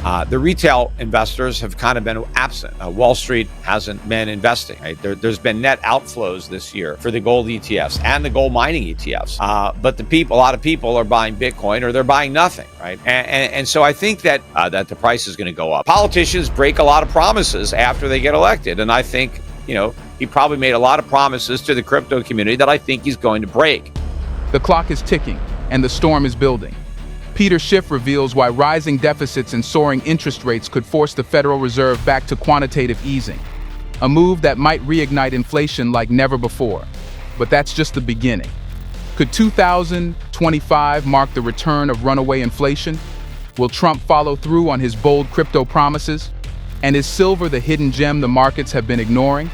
The retail investors have kind of been absent. Wall Street hasn't been investing. Right? There's been net outflows this year for the gold ETFs and the gold mining ETFs. But a lot of people are buying Bitcoin or they're buying nothing, right? And so I think that the price is going to go up. Politicians break a lot of promises after they get elected, and I think he probably made a lot of promises to the crypto community that I think he's going to break. The clock is ticking, and the storm is building. Schiff reveals why rising deficits and soaring interest rates could force the Federal Reserve back to quantitative easing, a move that might reignite inflation like never before. But that's just the beginning. Could 2025 mark the return of runaway inflation? Will Trump follow through on his bold crypto promises? And is silver the hidden gem the markets have been ignoring?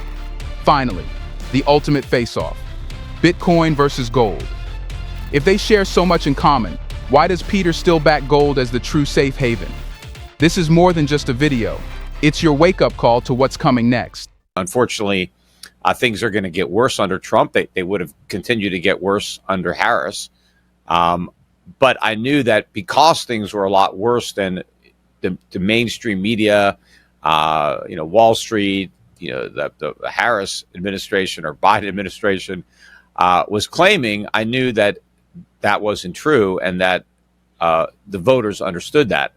Finally, the ultimate face-off: Bitcoin versus gold. If they share so much in common, why does Peter still back gold as the true safe haven? This is more than just a video. It's your wake-up call to what's coming next. Unfortunately, things are going to get worse under Trump. They would have continued to get worse under Harris. But I knew that because things were a lot worse than the mainstream media, Wall Street, the Harris administration or Biden administration was claiming, I knew that wasn't true, and that the voters understood that.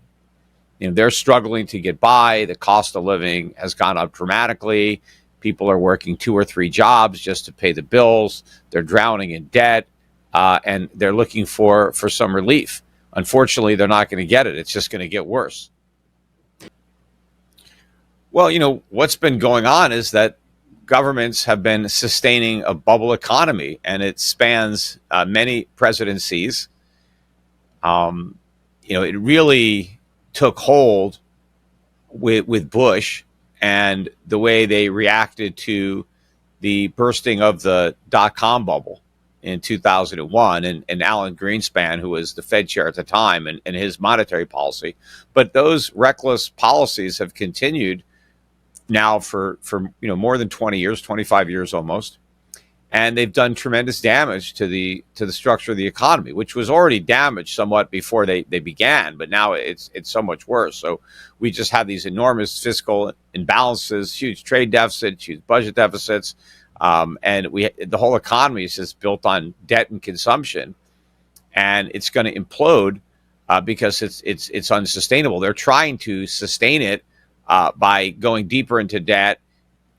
They're struggling to get by. The cost of living has gone up dramatically. People are working 2 or 3 jobs just to pay the bills. They're drowning in debt, and they're looking for some relief. Unfortunately, they're not going to get it. It's just going to get worse. Well, what's been going on is that governments have been sustaining a bubble economy, and it spans many presidencies. It really took hold with Bush and the way they reacted to the bursting of the dot-com bubble in 2001, and Alan Greenspan, who was the Fed chair at the time, and his monetary policy. But those reckless policies have continued now for more than 20 years, 25 years almost, and they've done tremendous damage to the structure of the economy, which was already damaged somewhat before they began, but now it's so much worse. So we just have these enormous fiscal imbalances, huge trade deficits, huge budget deficits, and the whole economy is just built on debt and consumption, and it's going to implode because it's unsustainable. They're trying to sustain it by going deeper into debt.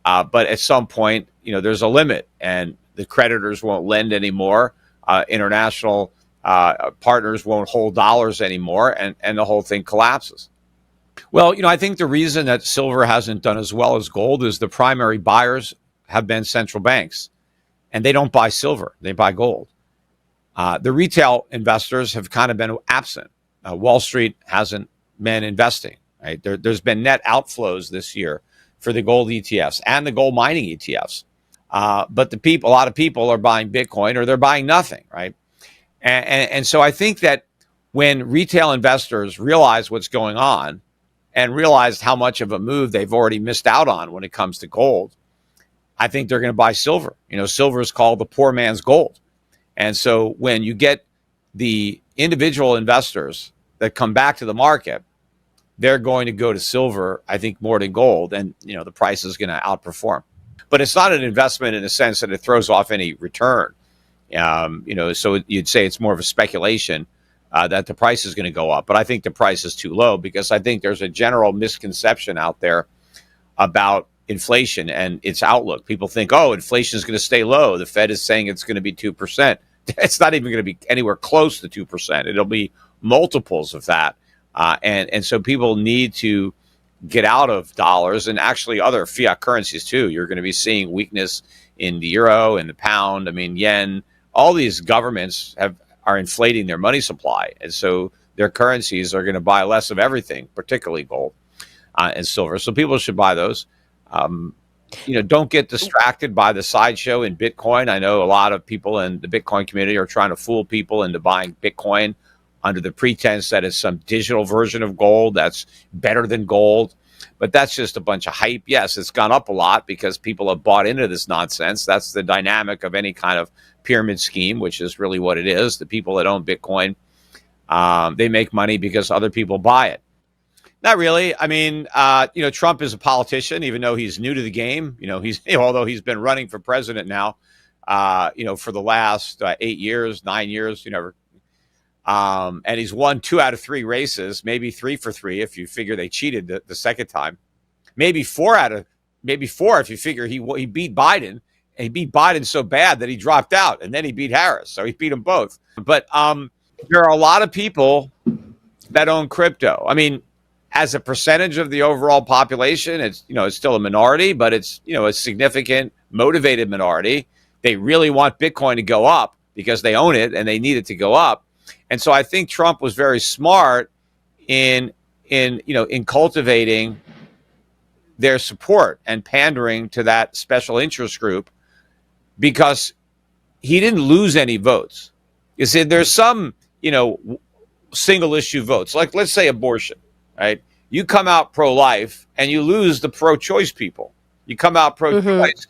But at some point, there's a limit, and the creditors won't lend anymore. International partners won't hold dollars anymore, and the whole thing collapses. Well, I think the reason that silver hasn't done as well as gold is the primary buyers have been central banks, and they don't buy silver. They buy gold. The retail investors have kind of been absent. Wall Street hasn't been investing. Right? There's been net outflows this year for the gold ETFs and the gold mining ETFs. But a lot of people are buying Bitcoin or they're buying nothing, right? And so I think that when retail investors realize what's going on and realize how much of a move they've already missed out on when it comes to gold, I think they're going to buy silver. Silver is called the poor man's gold. And so when you get the individual investors that come back to the market, they're going to go to silver, I think, more than gold, and the price is going to outperform. But it's not an investment in the sense that it throws off any return. So you'd say it's more of a speculation that the price is going to go up. But I think the price is too low, because I think there's a general misconception out there about inflation and its outlook. People think, inflation is going to stay low. The Fed is saying it's going to be 2%. It's not even going to be anywhere close to 2%. It'll be multiples of that. And so people need to get out of dollars and actually other fiat currencies too. You're going to be seeing weakness in the euro and the pound. I mean, yen. All these governments are inflating their money supply, and so their currencies are going to buy less of everything, particularly gold and silver. So people should buy those. Don't get distracted by the sideshow in Bitcoin. I know a lot of people in the Bitcoin community are trying to fool people into buying Bitcoin under the pretense that it's some digital version of gold that's better than gold. But that's just a bunch of hype. Yes, it's gone up a lot because people have bought into this nonsense. That's the dynamic of any kind of pyramid scheme, which is really what it is. The people that own Bitcoin, they make money because other people buy it. Not really. I mean, Trump is a politician, even though he's new to the game. Although he's been running for president now, for the last 8 years, 9 years, and he's won 2 out of 3 races, maybe 3 for 3 if you figure they cheated the second time, maybe four if you figure he beat Biden. And he beat Biden so bad that he dropped out, and then he beat Harris, so he beat them both. But there are a lot of people that own crypto. I mean, as a percentage of the overall population, it's still a minority, but it's a significant, motivated minority. They really want Bitcoin to go up because they own it and they need it to go up. And so I think Trump was very smart in cultivating their support and pandering to that special interest group, because he didn't lose any votes. You see, there's some, single issue votes, like let's say abortion, right? You come out pro-life and you lose the pro-choice people. You come out pro-choice.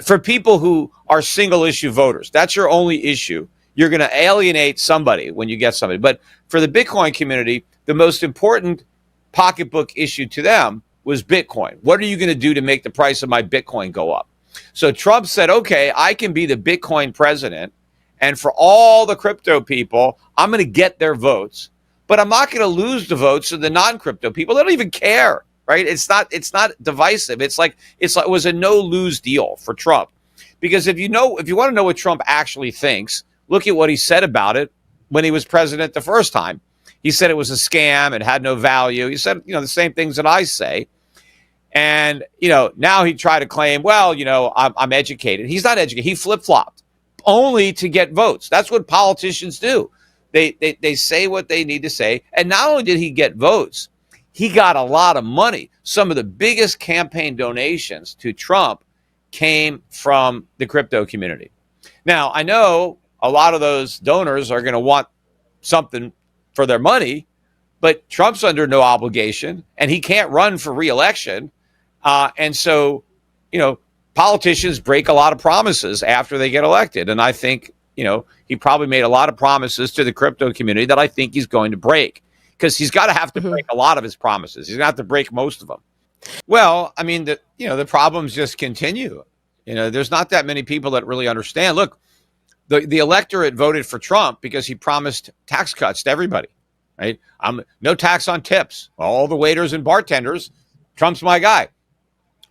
For people who are single issue voters, that's your only issue. You're going to alienate somebody when you get somebody. But for the Bitcoin community, the most important pocketbook issue to them was Bitcoin. What are you going to do to make the price of my Bitcoin go up? So Trump said, okay, I can be the Bitcoin president, and for all the crypto people, I'm going to get their votes, but I'm not going to lose the votes of the non-crypto people. They don't even care, right? It's not divisive. It was a no-lose deal for Trump, because if you want to know what Trump actually thinks, look at what he said about it when he was president the first time. He said it was a scam. It had no value. He said, the same things that I say. And, now he tried to claim, well, I'm educated. He's not educated. He flip-flopped only to get votes. That's what politicians do. They say what they need to say. And not only did he get votes, he got a lot of money. Some of the biggest campaign donations to Trump came from the crypto community. Now, I know a lot of those donors are going to want something for their money, but Trump's under no obligation and he can't run for re-election. And so, politicians break a lot of promises after they get elected. And I think, he probably made a lot of promises to the crypto community that I think he's going to break, because he's got to have to break a lot of his promises. He's going to have to break most of them. Well, I mean, the problems just continue. There's not that many people that really understand. Look, the electorate voted for Trump because he promised tax cuts to everybody, right? No tax on tips. All the waiters and bartenders, Trump's my guy.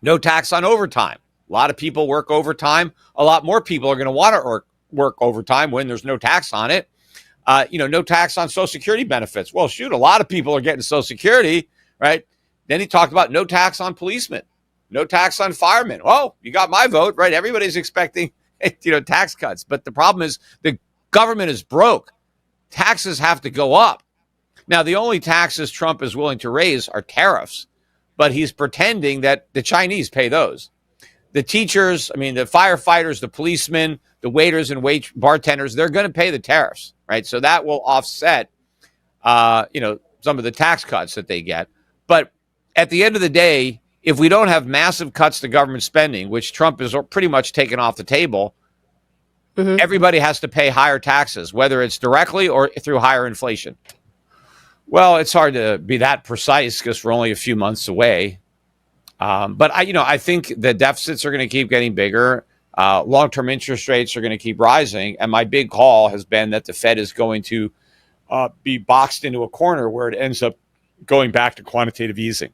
No tax on overtime. A lot of people work overtime. A lot more people are going to want to work overtime when there's no tax on it. No tax on Social Security benefits. Well, shoot, a lot of people are getting Social Security, right? Then he talked about no tax on policemen, no tax on firemen. Oh, you got my vote, right? Everybody's expecting, tax cuts. But the problem is the government is broke. Taxes have to go up. Now, the only taxes Trump is willing to raise are tariffs, but he's pretending that the Chinese pay those. The teachers, the firefighters, the policemen, the waiters and bartenders, they're going to pay the tariffs, right? So that will offset, some of the tax cuts that they get. But at the end of the day, if we don't have massive cuts to government spending, which Trump has pretty much taken off the table, everybody has to pay higher taxes, whether it's directly or through higher inflation. Well, it's hard to be that precise because we're only a few months away. But I think the deficits are going to keep getting bigger. Long-term interest rates are going to keep rising. And my big call has been that the Fed is going to be boxed into a corner where it ends up going back to quantitative easing.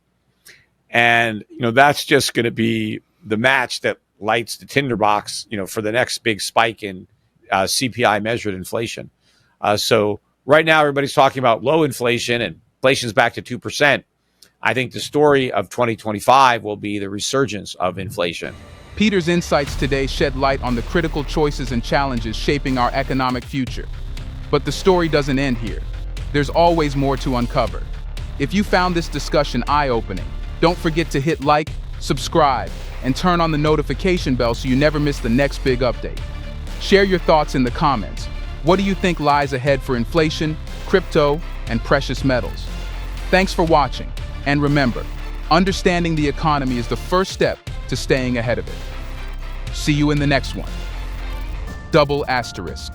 And, that's just going to be the match that lights the tinderbox, for the next big spike in CPI measured inflation. So right now, everybody's talking about low inflation and inflation's back to 2%. I think the story of 2025 will be the resurgence of inflation. Peter's insights today shed light on the critical choices and challenges shaping our economic future. But the story doesn't end here. There's always more to uncover. If you found this discussion eye-opening, don't forget to hit like, subscribe, and turn on the notification bell so you never miss the next big update. Share your thoughts in the comments. What do you think lies ahead for inflation, crypto, and precious metals? Thanks for watching. And remember, understanding the economy is the first step to staying ahead of it. See you in the next one. Double asterisk.